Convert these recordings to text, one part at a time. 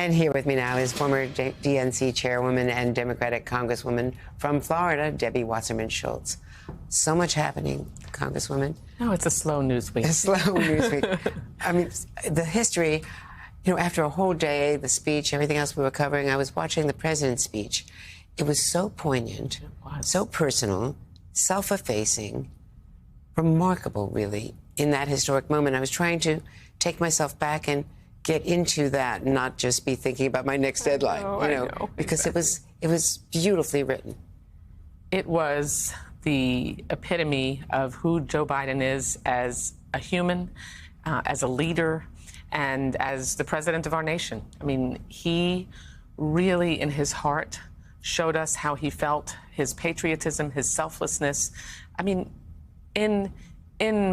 And here with me now is former DNC chairwoman and Democratic Congresswoman from Florida, Debbie Wasserman Schultz. So much happening, Congresswoman. No, it's a slow news week. A slow news week. I mean, the history, after a whole day, the speech, everything else we were covering, I was watching the president's speech. It was so poignant, so personal, self-effacing, remarkable, really, in that historic moment. I was trying to take myself back and get into that and not just be thinking about my next deadline, I know, because exactly. it was beautifully written. It was the epitome of who Joe Biden is as a human, as a leader, and as the president of our nation. I mean, he really, in his heart, showed us how he felt, his patriotism, his selflessness. I mean, in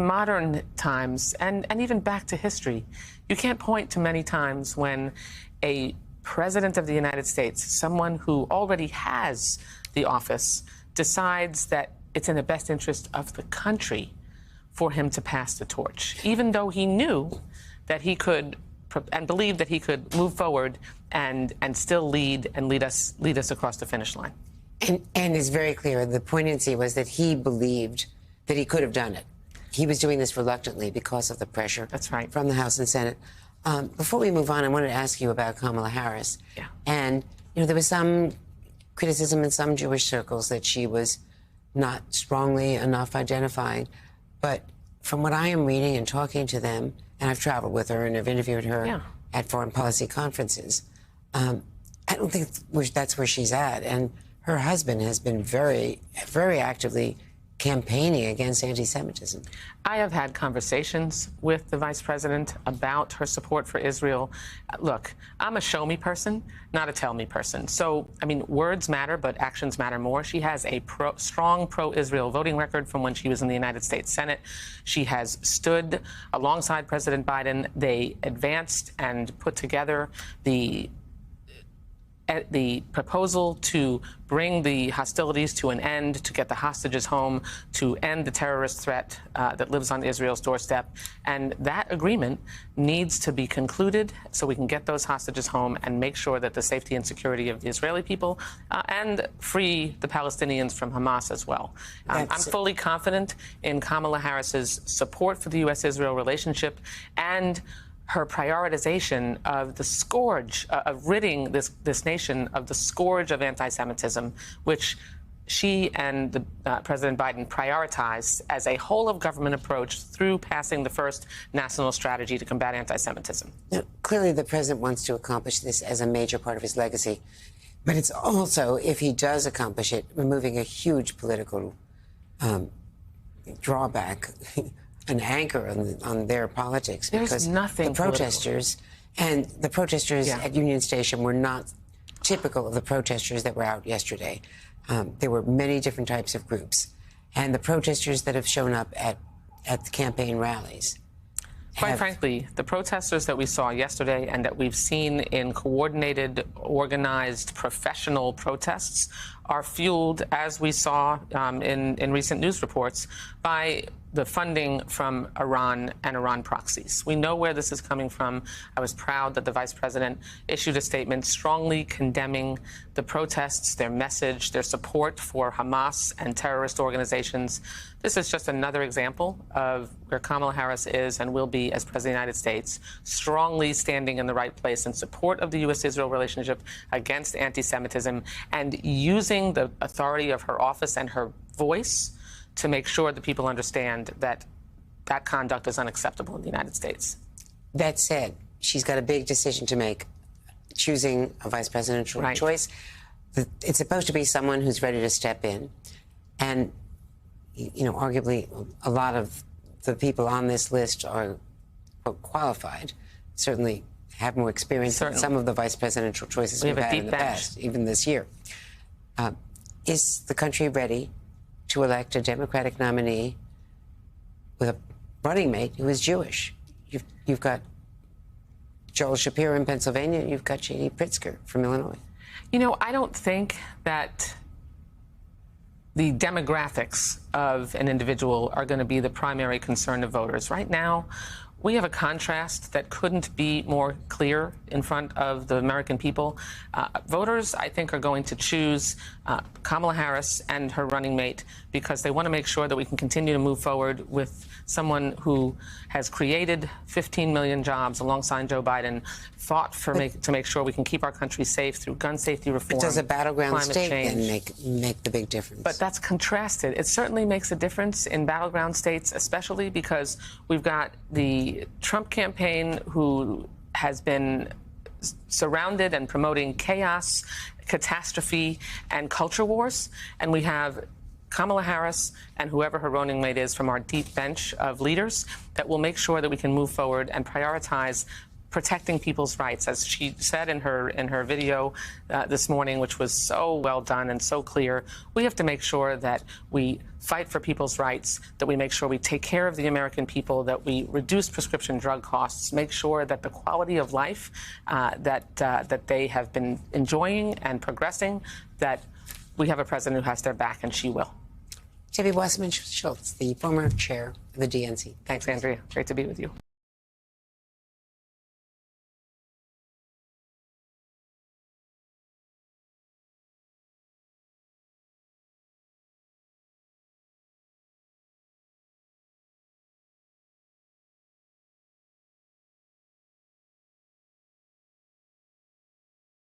modern times, and even back to history, you can't point to many times when a president of the United States, someone who already has the office, decides that it's in the best interest of the country for him to pass the torch, even though he knew that he could and believed that he could move forward and still lead us across the finish line. And it's very clear, the poignancy was that he believed that he could have done it. He was doing this reluctantly because of the pressure from the House and Senate. Before we move on, I wanted to ask you about Kamala Harris. Yeah. And, there was some criticism in some Jewish circles that she was not strongly enough identifying. But from what I am reading and talking to them, and I've traveled with her and I've interviewed her at foreign policy conferences, I don't think that's where she's at. And her husband has been very, very actively campaigning against anti-Semitism. I have had conversations with the vice president about her support for Israel. Look, I'm a show me person, not a tell me person. So, I mean, words matter, but actions matter more. She has a strong pro-Israel voting record from when she was in the United States Senate. She has stood alongside President Biden. They advanced and put together the proposal to bring the hostilities to an end, to get the hostages home, to end the terrorist threat that lives on Israel's doorstep. And that agreement needs to be concluded so we can get those hostages home and make sure that the safety and security of the Israeli people and free the Palestinians from Hamas as well. I'm fully confident in Kamala Harris's support for the U.S.-Israel relationship and her prioritization of the scourge, of ridding this nation of the scourge of anti-Semitism, which she and President Biden prioritized as a whole-of-government approach through passing the first national strategy to combat anti-Semitism. Now, clearly, the president wants to accomplish this as a major part of his legacy. But it's also, if he does accomplish it, removing a huge political drawback, an anchor on their politics. There's because nothing the protesters at Union Station were not typical of the protesters that were out yesterday. There were many different types of groups, and the protesters that have shown up at the campaign rallies. Quite frankly, the protesters that we saw yesterday and that we've seen in coordinated, organized, professional protests are fueled, as we saw in recent news reports, by the funding from Iran and Iran proxies. We know where this is coming from. I was proud that the vice president issued a statement strongly condemning the protests, their message, their support for Hamas and terrorist organizations. This is just another example of where Kamala Harris is and will be as President of the United States, strongly standing in the right place in support of the U.S.-Israel relationship, against anti-Semitism, and using the authority of her office and her voice to make sure that people understand that that conduct is unacceptable in the United States. That said, she's got a big decision to make, choosing a vice presidential choice. It's supposed to be someone who's ready to step in. And, arguably, a lot of the people on this list are qualified, certainly have more experience than some of the vice presidential choices we've had in the past, even this year. Is the country ready to elect a Democratic nominee with a running mate who is Jewish? You've got Joel Shapiro in Pennsylvania. You've got J.D. Pritzker from Illinois. I don't think that the demographics of an individual are going to be the primary concern of voters. Right now, we have a contrast that couldn't be more clear in front of the American people. Voters, I think, are going to choose Kamala Harris and her running mate because they want to make sure that we can continue to move forward with someone who has created 15 million jobs alongside Joe Biden, fought to make sure we can keep our country safe through gun safety reform. Does a battleground state change. then make the big difference? But that's contrasted. It certainly makes a difference in battleground states, especially because we've got the Trump campaign who has been surrounded and promoting chaos, catastrophe, and culture wars. And we have Kamala Harris and whoever her running mate is from our deep bench of leaders that will make sure that we can move forward and prioritize protecting people's rights. As she said in her video this morning, which was so well done and so clear, we have to make sure that we fight for people's rights, that we make sure we take care of the American people, that we reduce prescription drug costs, make sure that the quality of life that they have been enjoying and progressing, that we have a president who has their back, and she will. Debbie Wasserman Schultz, the former chair of the DNC. Thanks, Andrea. Great to be with you.